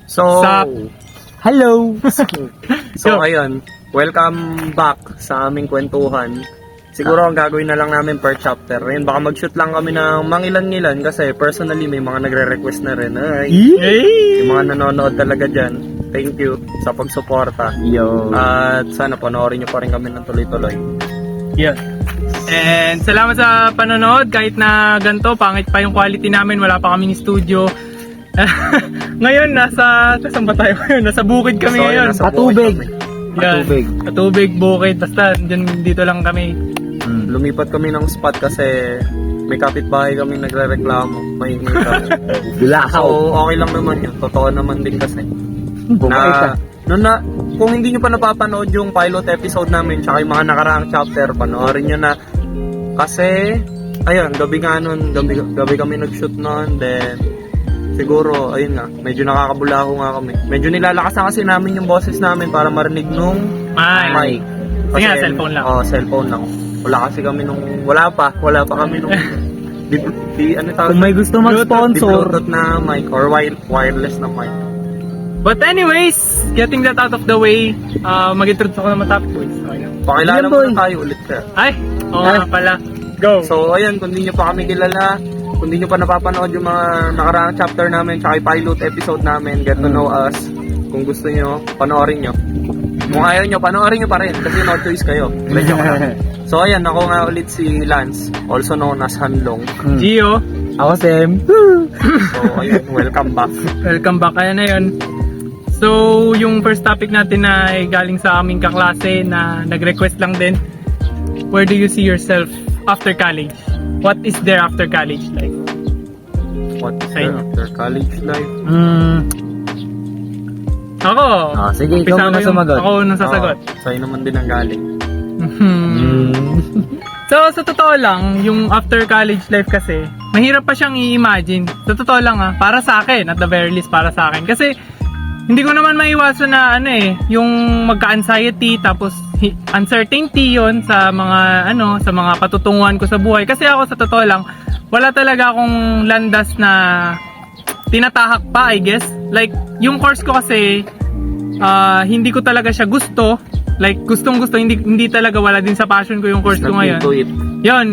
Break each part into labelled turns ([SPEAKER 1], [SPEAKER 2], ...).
[SPEAKER 1] So,
[SPEAKER 2] Sup?
[SPEAKER 3] Hello!
[SPEAKER 1] so ayun, welcome back sa aming kwentuhan. Siguro ang gagawin na lang namin per chapter. Ayun, baka mag-shoot lang kami ng mangilan-ngilan kasi personally may mga nagre-request na rin. Ay, yung mga nanonood talaga dyan. Thank you sa pagsuporta.
[SPEAKER 3] Yo!
[SPEAKER 1] At sana panoorin nyo pa rin kami ng tuloy-tuloy.
[SPEAKER 2] Yeah. And salamat sa panonood. Kahit na ganito, pangit pa yung quality namin. Wala pa kami ni studio. Ngayon, saan ba tayo ngayon? Nasa bukid kami
[SPEAKER 1] So, ayun,
[SPEAKER 2] ngayon.
[SPEAKER 1] nasa
[SPEAKER 3] Patubig.
[SPEAKER 1] bukid kami.
[SPEAKER 2] Yan.
[SPEAKER 3] Patubig.
[SPEAKER 2] Patubig, bukid. Basta, dito lang kami.
[SPEAKER 1] Lumipat kami ng spot kasi may kapitbahay kami nagre-reklamo. May kami.
[SPEAKER 3] Gulakaw.
[SPEAKER 1] So, okay lang naman yun. Totoo naman din kasi.
[SPEAKER 3] Bumait ka.
[SPEAKER 1] Kung hindi nyo pa napapanood yung pilot episode namin tsaka yung mga nakaraang chapter, panoorin nyo na. Kasi, ayun, gabi kami nag-shoot noon. Then, siguro, ayun nga, medyo nakakabulaho nga kami. Medyo nilalakasan kasi namin yung boses namin para marinig nung mic.
[SPEAKER 2] Sige nga, cellphone lang.
[SPEAKER 1] Oo, cellphone lang. Wala kasi kami nung, wala pa kami nung, ano tawag?
[SPEAKER 3] Kung may gusto mag-sponsor,
[SPEAKER 1] Bluetooth na mic or wireless na mic.
[SPEAKER 2] But anyways, getting that out of the way, mag-introduce ako ng mga topic boys. Okay na.
[SPEAKER 1] Pakilala
[SPEAKER 3] Ayan,
[SPEAKER 1] muna
[SPEAKER 3] boy.
[SPEAKER 1] tayo ulit sir.
[SPEAKER 2] Ay, oo nga pala. Go!
[SPEAKER 1] So ayun, kung di nyo pa kami kilala, kung di nyo pa napapanood yung mga nakaraang chapter namin tsaka yung pilot episode namin, get to know us. Kung gusto nyo, panoorin nyo. Kung ayaw nyo, panoorin nyo pa rin kasi no choice kayo. Medyo ka. So ayan, ako nga ulit si Lance, also known as Hanlong.
[SPEAKER 2] Gio,
[SPEAKER 3] Ako, Sam.
[SPEAKER 1] So ayun, welcome back.
[SPEAKER 2] welcome back. Ayan na yun. So, yung first topic natin na ay galing sa aming kaklase na nag-request lang din. Where do you see yourself after college? What is there after college like?
[SPEAKER 1] What's
[SPEAKER 2] Ay.
[SPEAKER 1] there after college life?
[SPEAKER 2] Ako.
[SPEAKER 3] Sige, ikaw
[SPEAKER 2] umpisa
[SPEAKER 3] muna
[SPEAKER 2] ko yung-
[SPEAKER 3] sumagot.
[SPEAKER 2] Ako nang sasagot.
[SPEAKER 1] Sa'yo naman din ang galing.
[SPEAKER 2] So, sa totoo lang, yung after college life kasi, mahirap pa siyang i-imagine. Sa totoo lang para sa akin, at the very least para sa akin. Kasi, hindi ko naman maiwasan na yung magka-anxiety, tapos uncertainty yon sa mga sa mga patutunguhan ko sa buhay. Kasi ako sa totoo lang, wala talaga akong landas na tinatahak pa, I guess. Like, yung course ko kasi, hindi ko talaga siya gusto. Like, gustong-gusto, hindi talaga, wala din sa passion ko yung course ko ngayon.
[SPEAKER 1] Into it.
[SPEAKER 2] Yun,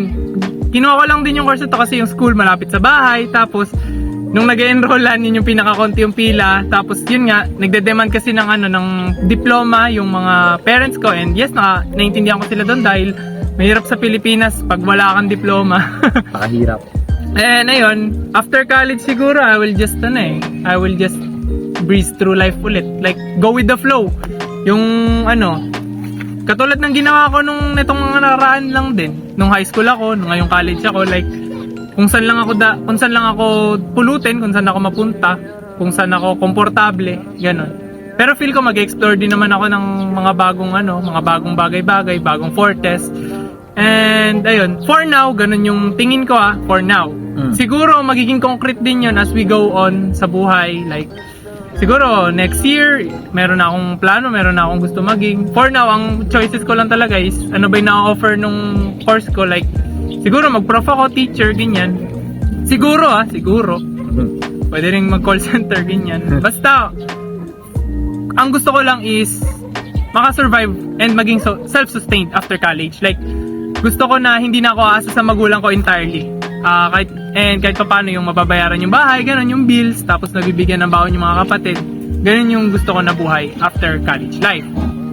[SPEAKER 2] kinuha ko lang din yung course ito kasi yung school malapit sa bahay. Tapos, nung nag-enrollan, yun yung pinaka-konti yung pila. Tapos, yun nga, nagde-demand kasi ng diploma yung mga parents ko. And yes, naintindihan ko sila doon dahil mahirap sa Pilipinas pag wala kang diploma.
[SPEAKER 3] Pakahirap.
[SPEAKER 2] And ayun, after college siguro, I will just breeze through life ulit. Like, go with the flow. Yung katulad ng ginawa ko nitong mga nakaraan lang din. Nung high school ako, nung ngayong college ako, like, kung saan lang ako pulutin, kung saan ako mapunta, kung saan ako komportable, ganun. Pero feel ko mag-explore din naman ako ng mga bagong bagay-bagay, bagong fortes. And ayun, for now, ganun yung tingin ko for now. Siguro magiging concrete din yun as we go on sa buhay. Like, siguro next year, meron na akong plano, meron na akong gusto maging. For now, ang choices ko lang talaga is, ano ba yung na-offer nung course ko. Like, siguro mag-prof ako, teacher, ganyan. Siguro. Pwede rin mag-call center, ganyan. Basta, ang gusto ko lang is makasurvive and maging self-sustained after college. Like, gusto ko na hindi na ako aasa sa magulang ko entirely. Kahit pa paano yung mababayaran yung bahay, ganun yung bills, tapos nabibigyan ng baon yung mga kapatid. Ganun yung gusto ko na buhay after college life.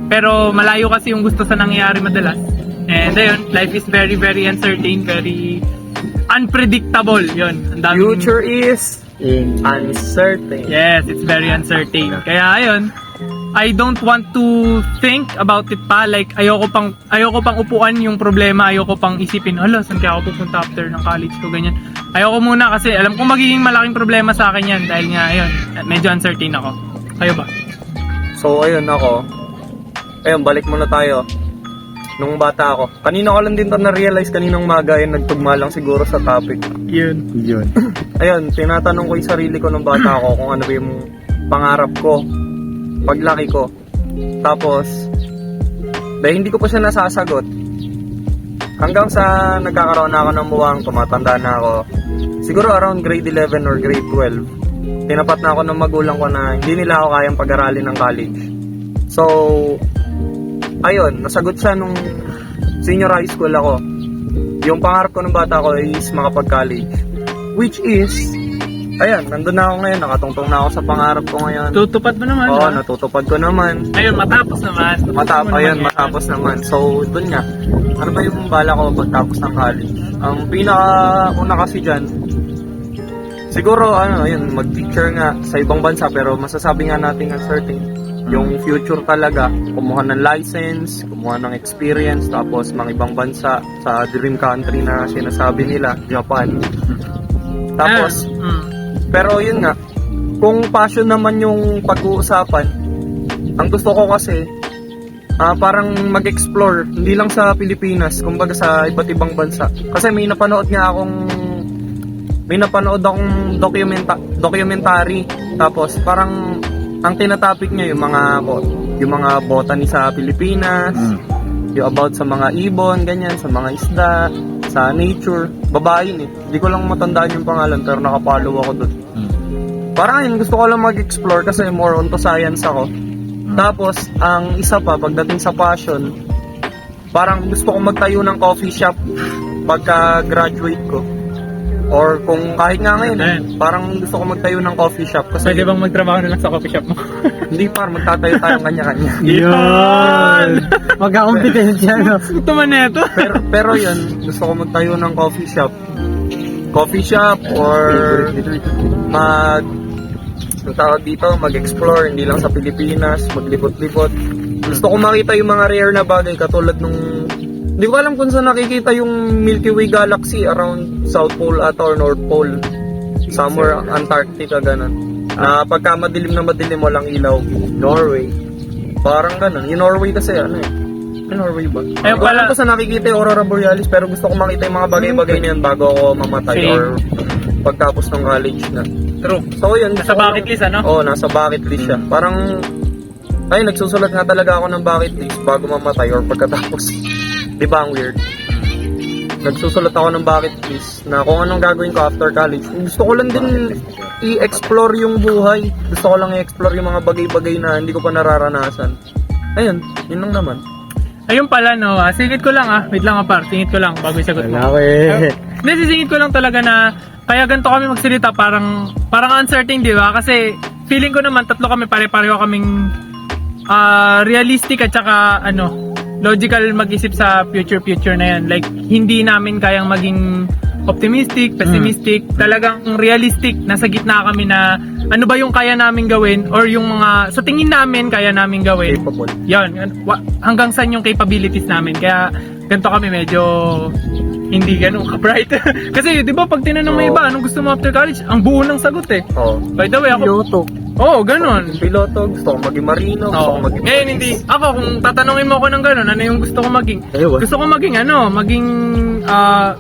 [SPEAKER 2] Pero malayo kasi yung gusto sa nangyayari madalas. And ayun, life is very, very uncertain, very unpredictable. Yun, ang daming...
[SPEAKER 1] Future is uncertain.
[SPEAKER 2] Yes, it's very uncertain. Kaya ayun, I don't want to think about it pa. Like, ayoko pang upuan yung problema, ayoko pang isipin, saan kaya ako pupunta after ng college ko, ganyan. Ayoko muna kasi alam kong magiging malaking problema sa akin yan dahil nga ayun, medyo uncertain ako. Kayo ba?
[SPEAKER 1] So ayun ako. Ayun, balik muna tayo. Nung bata ako. Kanina ko lang din to na-realize kaninang umaga, nagtugma lang siguro sa topic.
[SPEAKER 2] Yun.
[SPEAKER 1] Ayun, tinatanong ko yung sarili ko nung bata ako kung ano ba yung pangarap ko paglaki ko. Tapos, dahil hindi ko pa siya nasasagot, hanggang sa nagkakaroon na ako ng muwang, tumatanda na ako, siguro around grade 11 or grade 12, tinapat na ako ng magulang ko na hindi nila ako kayang pag-aralin ng college. So, ayun, nasagot siya nung senior high school ako. Yung pangarap ko ng bata ko is makapag-college. Which is, ayan, nandun na ako ngayon, nakatungtong na ako sa pangarap ko ngayon.
[SPEAKER 2] Tutupad mo naman.
[SPEAKER 1] Oo,
[SPEAKER 2] diba?
[SPEAKER 1] natutupad ko naman.
[SPEAKER 2] Ayun, matapos naman.
[SPEAKER 1] Matapos naman. So, dun nga. Ano ba yung bala ko pagtapos ng college? Ang pinaka-una kasi dyan, siguro, yun, mag-teacher nga sa ibang bansa, pero masasabi nga natin uncertain. Yung future talaga, kumuha ng license, kumuha ng experience, tapos mga ibang bansa sa dream country na sinasabi nila, Japan. Tapos, pero yun nga, kung passion naman yung pag-uusapan, ang gusto ko kasi, parang mag-explore, hindi lang sa Pilipinas, kumbaga sa iba't ibang bansa. Kasi may napanood akong documentary, tapos parang ang tinatopic niya yung mga botany sa Pilipinas, yung about sa mga ibon, ganyan, sa mga isda, sa nature. Babae eh. Hindi ko lang matandaan yung pangalan pero nakapollow ako doon. Parang yun, gusto ko lang mag-explore kasi more on to science ako. Tapos, ang isa pa, pagdating sa passion, parang gusto ko magtayo ng coffee shop pagka-graduate ko. Or kung kahit nga ngayon, parang gusto ko magtayo ng coffee shop. Kasi
[SPEAKER 2] Pwede bang magtrabaho na lang sa coffee shop mo?
[SPEAKER 1] hindi magtatayo tayong kanya-kanya.
[SPEAKER 2] Yun!
[SPEAKER 3] Magkakompetensya, no?
[SPEAKER 2] Gusto man na ito.
[SPEAKER 1] pero yun, gusto ko magtayo ng coffee shop. Coffee shop or mag-explore, hindi lang sa Pilipinas, maglibot-libot. Gusto ko makita yung mga rare na bagay katulad nung hindi ko alam kung saan nakikita yung Milky Way Galaxy around South Pole at or North Pole. Somewhere Antarctica, ganun. Na pagka madilim na madilim, walang ilaw. Norway. Parang ganun. Yung Norway kasi Norway ba?
[SPEAKER 2] Ayun
[SPEAKER 1] Wala
[SPEAKER 2] pala.
[SPEAKER 1] ko sa nakikita yung Aurora Borealis pero gusto ko makita yung mga bagay-bagay na yan bago ako mamatay
[SPEAKER 2] Same.
[SPEAKER 1] or pagtapos ng college na.
[SPEAKER 2] True.
[SPEAKER 1] So yun.
[SPEAKER 2] Sa bucket list, ano?
[SPEAKER 1] Oo, nasa bucket list siya. Parang, nagsusulat nga talaga ako ng bucket list bago mamatay or pagkatapos. Di ba ang weird? Nagsusulat ako ng bucket list na kung anong gagawin ko after college. Gusto ko lang din i-explore yung buhay. Gusto ko lang i-explore yung mga bagay-bagay na hindi ko pa nararanasan. Ayun, yun lang naman.
[SPEAKER 2] Ayun pala, no. Singit ko lang, Wait lang, par. Singit ko lang bago isagot mo.
[SPEAKER 3] Wala ko eh.
[SPEAKER 2] Hindi, sisingit ko lang talaga na kaya ganito kami magsalita, parang uncertain, di ba? Kasi feeling ko naman, tatlo kami, pare-pareho kaming realistic at saka, logical mag-isip sa future na yan. Like, hindi namin kayang maging optimistic, pessimistic, talagang realistic. Nasa gitna kami na ano ba yung kaya namin gawin or yung mga, sa tingin namin, kaya namin gawin.
[SPEAKER 1] Capable.
[SPEAKER 2] Yan, hanggang saan yung capabilities namin. Kaya ganito kami medyo hindi ganun ka-bright. Kasi di ba pag tinanong mo iba, anong gusto mo after college? Ang buo ng sagot eh.
[SPEAKER 1] Oo.
[SPEAKER 2] By the way, ako...
[SPEAKER 3] Piloto.
[SPEAKER 2] Oo, ganun.
[SPEAKER 1] Piloto, gusto ko maging marino, gusto ko maging
[SPEAKER 2] Ngayon hindi. Ako, kung tatanungin mo ako ng ganun, ano yung gusto ko maging?
[SPEAKER 3] Ewan.
[SPEAKER 2] Gusto ko maging maging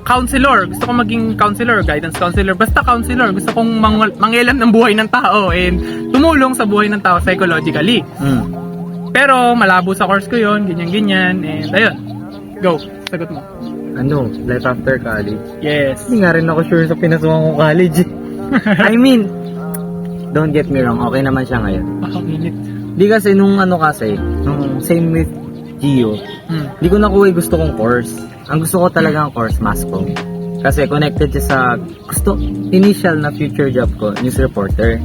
[SPEAKER 2] counselor. Gusto ko maging counselor, guidance counselor. Basta counselor. Gusto kong mangialam ng buhay ng tao and tumulong sa buhay ng tao psychologically. Pero malabo sa course ko yun, ganyan-ganyan. And ayun, go, sagot mo.
[SPEAKER 3] Life after college.
[SPEAKER 2] Yes.
[SPEAKER 3] Hindi nga rin ako sure sa pinasukan kong college. I mean, don't get me wrong, okay naman siya ngayon.
[SPEAKER 2] Init.
[SPEAKER 3] Di kasi nung same with Gio, di ko nakuha yung gusto kong course. Ang gusto ko talaga ang course, mass comm. Kasi connected siya sa initial na future job ko, news reporter.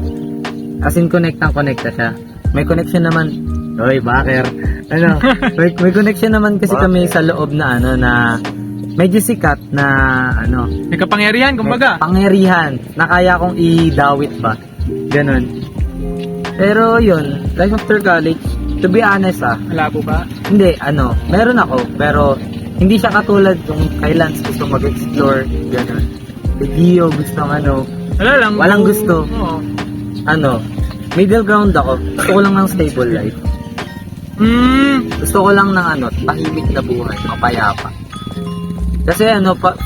[SPEAKER 3] As in, connecta siya. May connection naman, backer. May connection naman kasi kami sa loob na na medyo sikat na
[SPEAKER 2] May kapangyarihan, kumbaga.
[SPEAKER 3] pangyarihan na kaya kong idawit pa. Ganon. Pero yun, life after college, to be honest
[SPEAKER 2] Malabo ba?
[SPEAKER 3] hindi, meron ako, pero hindi siya katulad yung kay Lance gusto mag-explore, ganon. Kay Gio gusto
[SPEAKER 2] Wala lang.
[SPEAKER 3] Walang gusto.
[SPEAKER 2] Oo.
[SPEAKER 3] Middle ground ako. Gusto ko lang ng stable life. Gusto ko lang ng tahimik na buhay, mapayapa. Kasi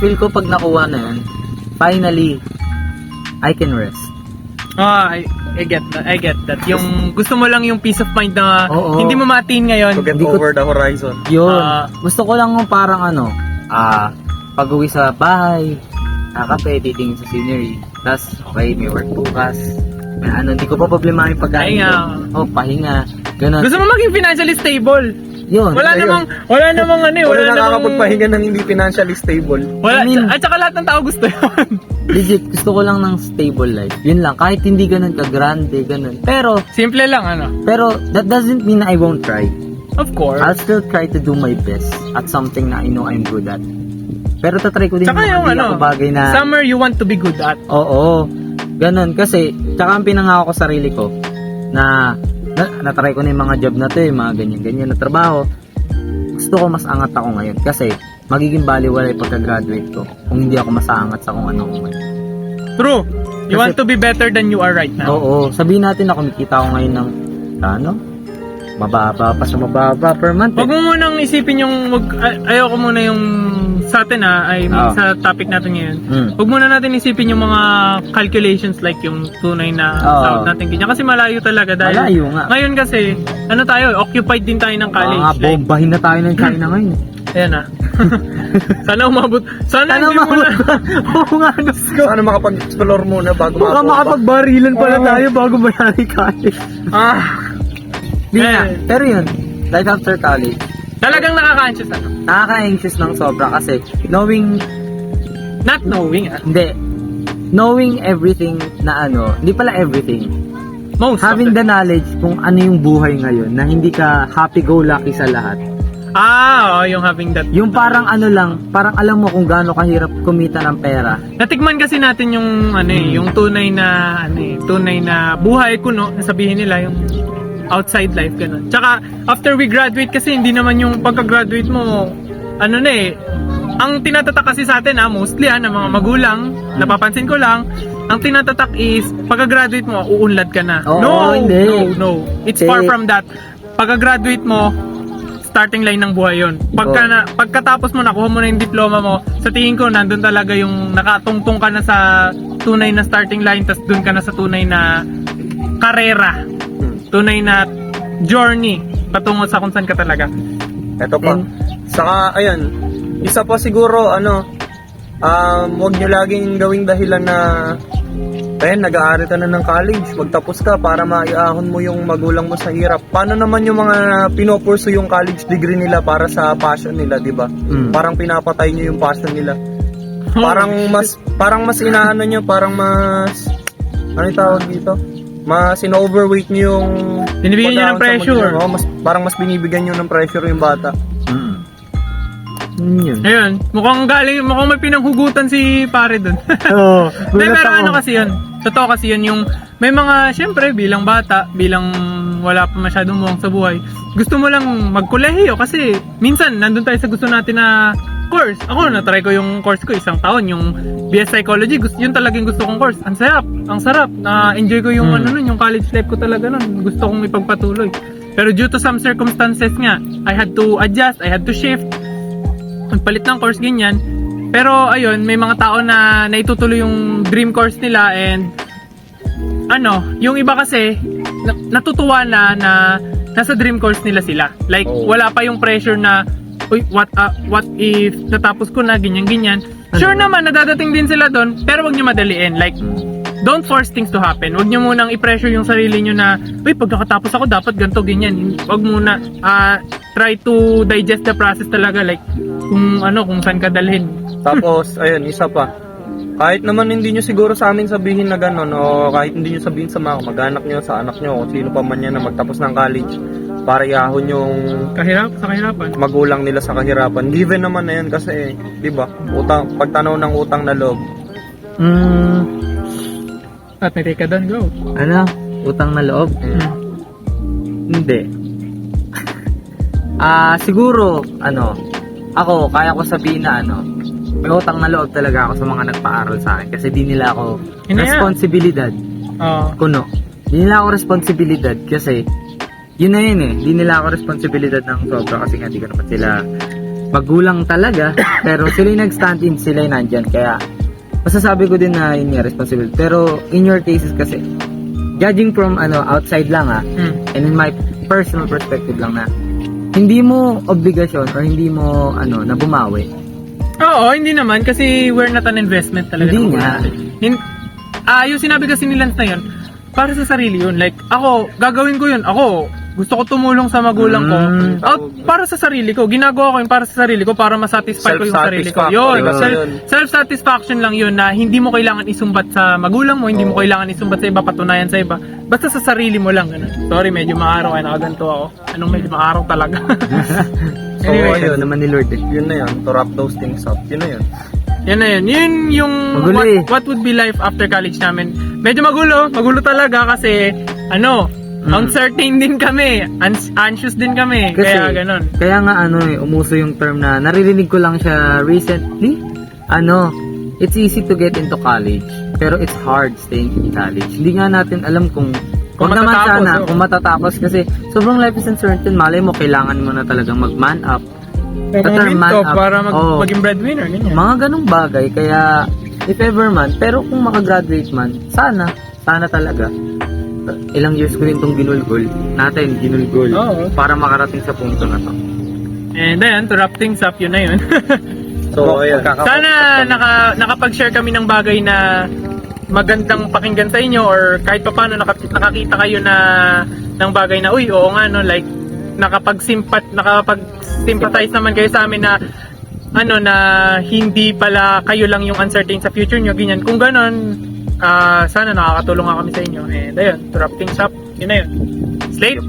[SPEAKER 3] feel ko pag nakuha na yun, finally, I can rest.
[SPEAKER 2] I get that. Yung gusto mo lang yung peace of mind na
[SPEAKER 3] Oo.
[SPEAKER 2] hindi mo ma-attain ngayon.
[SPEAKER 1] to get
[SPEAKER 3] Hindi ko-
[SPEAKER 1] over the horizon.
[SPEAKER 3] Yun.
[SPEAKER 2] Ah.
[SPEAKER 3] Gusto ko lang yung parang pag-uwi sa bahay, kape, titingin sa scenery. Tapos, okay, may work bukas. Hindi ko pa problema yung pagkain
[SPEAKER 2] Pahinga.
[SPEAKER 3] ko. Pahinga. Ganun.
[SPEAKER 2] Gusto mo maging financially stable?
[SPEAKER 3] Yun.
[SPEAKER 2] Wala namang
[SPEAKER 1] Wala
[SPEAKER 2] namang
[SPEAKER 1] nakakapagpahinga ng hindi financially stable.
[SPEAKER 2] Wala,
[SPEAKER 3] I mean-
[SPEAKER 2] at saka lahat ng tao gusto yun.
[SPEAKER 3] Legit, gusto ko lang ng stable life. Yun lang, kahit hindi ganun ka-grande, ganun. Pero
[SPEAKER 2] Simple lang,
[SPEAKER 3] that doesn't mean I won't try.
[SPEAKER 2] Of course.
[SPEAKER 3] I'll still try to do my best at something na I know I'm good at. Pero tatry ko din
[SPEAKER 2] Tsaka yung
[SPEAKER 3] hindi ako bagay na...
[SPEAKER 2] summer you want to be good at.
[SPEAKER 3] Oo. Ganun. Kasi, tsaka ang pinangako ko sarili ko na natry ko na yung mga job na to, yung mga ganyan-ganyan na trabaho. Gusto ko mas angat ako ngayon kasi magiging baliwala yung pagka-graduate ko kung hindi ako masaangat sa kung ano ko ngayon.
[SPEAKER 2] True. You
[SPEAKER 3] Kasi-
[SPEAKER 2] want to be better than you are right now.
[SPEAKER 3] Oo. Sabihin natin na kumikita ako ngayon ng mababa pa sa mababa per month.
[SPEAKER 2] Huwag mo munang isipin yung ayoko muna yung sa atin sa topic natin ngayon. Huwag muna natin isipin yung mga calculations like yung tunay na sahod natin ganyan kasi malayo talaga dahil
[SPEAKER 3] Malayo nga.
[SPEAKER 2] ngayon kasi tayo occupied din tayo ng college.
[SPEAKER 3] Bombahin na tayo ng China ngayon.
[SPEAKER 2] Ayan sana umabot. Sana hindi
[SPEAKER 3] umabot.
[SPEAKER 2] muna.
[SPEAKER 3] Oo nga, Diyos ko.
[SPEAKER 1] Sana makapag-explore muna bago
[SPEAKER 3] Baka
[SPEAKER 1] mababa.
[SPEAKER 3] makapag-barilan pala tayo bago mayari college. Di nga. Pero yun, like after college,
[SPEAKER 2] Talagang nakaka-anxious
[SPEAKER 3] nakaka-anxious ng sobra kasi
[SPEAKER 2] Not knowing
[SPEAKER 3] knowing everything na hindi pala everything.
[SPEAKER 2] Most
[SPEAKER 3] Having
[SPEAKER 2] of
[SPEAKER 3] the knowledge kung ano yung buhay ngayon na hindi ka happy-go-lucky sa lahat.
[SPEAKER 2] Yung having that.
[SPEAKER 3] Yung parang parang alam mo kung gaano kahirap kumita ng pera.
[SPEAKER 2] Natikman kasi natin yung yung tunay na buhay kuno, sabihin nila yung outside life ganun. Tsaka after we graduate kasi hindi naman yung pagka-graduate mo ang tinatatak kasi sa atin mostly ng mga magulang, napapansin ko lang, ang tinatatak is pagka-graduate mo uunlad ka na.
[SPEAKER 3] Oo, hindi.
[SPEAKER 2] No. It's far from that. Pagka-graduate mo starting line ng buhay yon. Pagkatapos mo nakuha mo na yung diploma mo, sa tingin ko nandun talaga yung nakatungtong ka na sa tunay na starting line, tas dun ka na sa tunay na karera, tunay na journey patungo sa kung saan ka talaga.
[SPEAKER 1] Ito pa. Saka, ayun, isa pa siguro, huwag nyo laging gawing dahilan na nag-aaral ka na ng college, magtapos ka para maiahon mo yung magulang mo sa hirap. Paano naman yung mga pinopurso yung college degree nila para sa passion nila, di ba? Parang pinapatay nyo yung passion nila. Parang mas inaano nyo, parang mas, ano yung tawag dito? Mas in-overweight nyo yung
[SPEAKER 2] Binibigyan nyo ng pressure.
[SPEAKER 1] Parang mas binibigyan nyo ng pressure yung bata.
[SPEAKER 3] Yun.
[SPEAKER 2] Ayun, mukhang may pinanghugutan si pare dun.
[SPEAKER 3] Oo.
[SPEAKER 2] Pero kasi yun, totoo kasi yun yung, may mga, syempre, bilang bata, bilang wala pa masyadong muwang sa buhay, gusto mo lang magkolehiyo kasi minsan, nandun tayo sa gusto natin na course. Ako, natry ko yung course ko, 1 taon, yung BS Psychology, yun talagang gusto kong course. Ang sarap, na-enjoy ko yung yung college life ko talaga nun, gusto kong ipagpatuloy. Pero due to some circumstances nga, I had to adjust, I had to shift, magpalit ng course ganyan. Pero ayun, may mga tao na naitutuloy yung dream course nila and yung iba kasi natutuwa na nasa dream course nila sila. Like wala pa yung pressure na what if natapos ko na ganyan. Sure naman nadadating din sila doon, pero wag niyo madaliin. Like don't force things to happen. Wag niyo munang i-pressure yung sarili niyo na pag nakatapos ako dapat ganito ganyan. Wag muna try to digest the process talaga, like kung saan ka dalhin.
[SPEAKER 1] Tapos, ayun, isa pa. Kahit naman hindi nyo siguro sa amin sabihin na gano'n, o kahit hindi nyo sabihin sa mga mag-anak nyo, sa anak nyo, kung sino pa man yan na magtapos ng college, para iahon yung
[SPEAKER 2] Kahirapan.
[SPEAKER 1] magulang nila sa kahirapan. Given naman na yan kasi, di ba, pagtanaw ng utang na loob.
[SPEAKER 2] At may take ka doon, go.
[SPEAKER 3] Utang na loob? Hindi. Siguro, ako, kaya ko sabihin na may utang na loob talaga ako sa mga nagpaaral sa akin kasi di nila ako responsibilidad. Kuno. Di nila ako responsibilidad kasi yun na yun di nila ako responsibilidad ng sobra kasi nga di ko naman sila magulang talaga pero sila yung nag-stand in, sila yung nandyan kaya masasabi ko din na yun nga responsible. Pero in your cases kasi judging from outside lang and in my personal perspective lang na hindi mo obligasyon or hindi mo na bumawi.
[SPEAKER 2] Oo, hindi naman kasi we're not an investment talaga.
[SPEAKER 3] Hindi nga.
[SPEAKER 2] Yung sinabi kasi ni Lance na yun, para sa sarili yun. Like, ako, gagawin ko yun. Ako, gusto ko tumulong sa magulang ko. Para sa sarili ko. Ginagawa ko yun para sa sarili ko, para masatisfy ko yung sarili ko. Yun. Self-satisfaction lang yun na hindi mo kailangan isumbat sa magulang mo, hindi mo kailangan isumbat sa iba, patunayan sa iba. Basta sa sarili mo lang. Ganun. Sorry, medyo maaraw. Ay, nakaganto ako. Anong medyo maaraw talaga?
[SPEAKER 1] So,
[SPEAKER 3] Anyway,
[SPEAKER 1] ayun.
[SPEAKER 3] naman ni Lord eh.
[SPEAKER 1] Yun na yun. To wrap those things up. Yun na yun.
[SPEAKER 2] Yan na yun. Yun yung
[SPEAKER 3] Magulo eh.
[SPEAKER 2] what would be life after college namin. Medyo magulo. Magulo talaga kasi uncertain din kami. Anxious din kami.
[SPEAKER 3] Kasi,
[SPEAKER 2] Kaya ganun.
[SPEAKER 3] Kaya nga umuso yung term na naririnig ko lang siya recently. It's easy to get into college, pero it's hard staying in college. Hindi nga natin alam kung naman
[SPEAKER 2] matatapos,
[SPEAKER 3] sana,
[SPEAKER 2] oh.
[SPEAKER 3] kung matatapos kasi sobrang life is uncertain. Malay mo, kailangan mo na talagang mag-man up.
[SPEAKER 2] Para maging breadwinner. Ganyan.
[SPEAKER 3] Mga ganong bagay. Kaya, if ever man, pero kung makagraduate man, sana talaga. Ilang years ko rin itong ginulgol.
[SPEAKER 2] Oo.
[SPEAKER 3] Para makarating sa punto na to.
[SPEAKER 2] And then, to wrap things up, yun na yun.
[SPEAKER 1] So, ayun.
[SPEAKER 2] Sana nakapag-share kami ng bagay na magandang pakinggan sa inyo or kahit pa paano nakakita kayo na ng bagay na oo nga no, like nakapag-sympathize naman kayo sa amin na na hindi pala kayo lang yung uncertain sa future nyo, ganyan. Kung ganon, sana nakakatulong nga kami sa inyo. And ayun, to wrap things up, yun na yun. Slate!